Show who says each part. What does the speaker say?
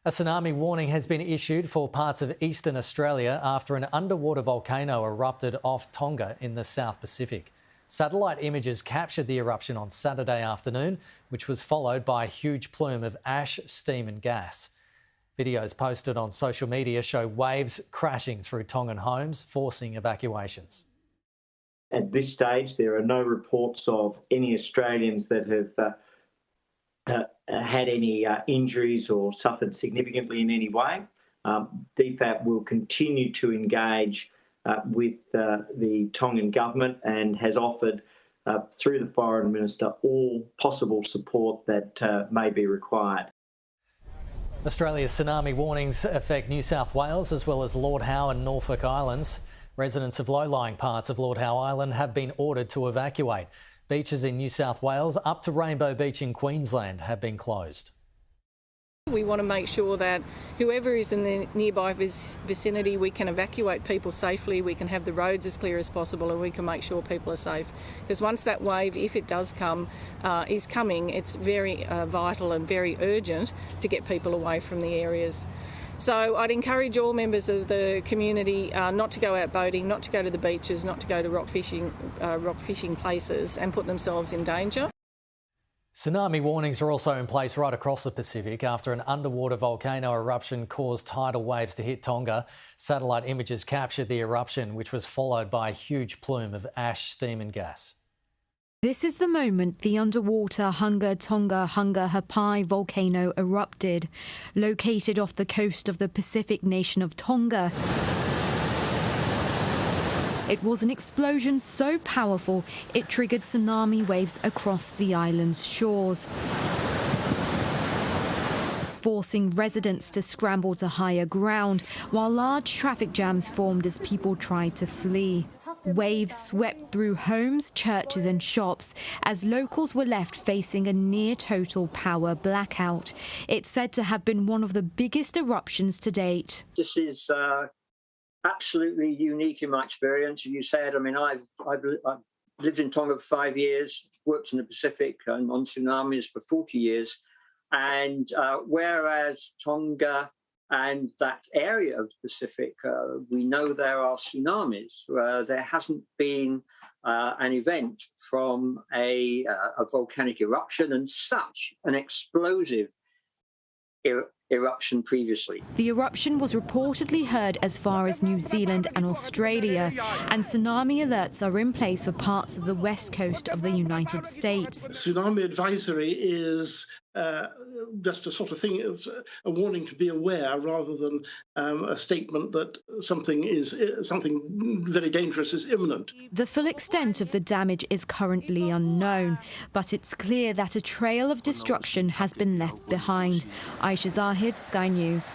Speaker 1: A tsunami warning has been issued for parts of eastern Australia after an underwater volcano erupted off Tonga in the South Pacific. Satellite images captured the eruption on Saturday afternoon, which was followed by a huge plume of ash, steam and gas. Videos posted on social media show waves crashing through Tongan homes, forcing evacuations.
Speaker 2: At this stage, there are no reports of any Australians that have had any injuries or suffered significantly in any way. DFAT will continue to engage with the Tongan government and has offered, through the Foreign Minister, all possible support that may be required.
Speaker 1: Australia's tsunami warnings affect New South Wales as well as Lord Howe and Norfolk Islands. Residents of low-lying parts of Lord Howe Island have been ordered to evacuate. Beaches in New South Wales up to Rainbow Beach in Queensland have been closed.
Speaker 3: We want to make sure that whoever is in the nearby vicinity, we can evacuate people safely, we can have the roads as clear as possible and we can make sure people are safe. Because once that wave, if it does come, is coming, it's very vital and very urgent to get people away from the areas. So I'd encourage all members of the community not to go out boating, not to go to the beaches, not to go to rock fishing places and put themselves in danger.
Speaker 1: Tsunami warnings are also in place right across the Pacific after an underwater volcano eruption caused tidal waves to hit Tonga. Satellite images captured the eruption, which was followed by a huge plume of ash, steam and gas.
Speaker 4: This is the moment the underwater Tonga Hapai volcano erupted. Located off the coast of the Pacific nation of Tonga, it was an explosion so powerful it triggered tsunami waves across the island's shores, forcing residents to scramble to higher ground, while large traffic jams formed as people tried to flee. Waves swept through homes, churches and shops as locals were left facing a near-total power blackout. It's said to have been one of the biggest eruptions to date.
Speaker 5: This is absolutely unique in my experience. You said, I mean, I've lived in Tonga for 5 years, worked in the Pacific and on tsunamis for 40 years. And whereas Tonga and that area of the Pacific, we know there are tsunamis. There hasn't been an event from a volcanic eruption and such an explosive eruption previously.
Speaker 4: The eruption was reportedly heard as far as New Zealand and Australia, and tsunami alerts are in place for parts of the west coast of the United States.
Speaker 6: Tsunami advisory is just a sort of thing, it's a warning to be aware rather than a statement that something very dangerous is imminent.
Speaker 4: The full extent of the damage is currently unknown, but it's clear that a trail of destruction has been left behind. Aisha Zahid, Sky News.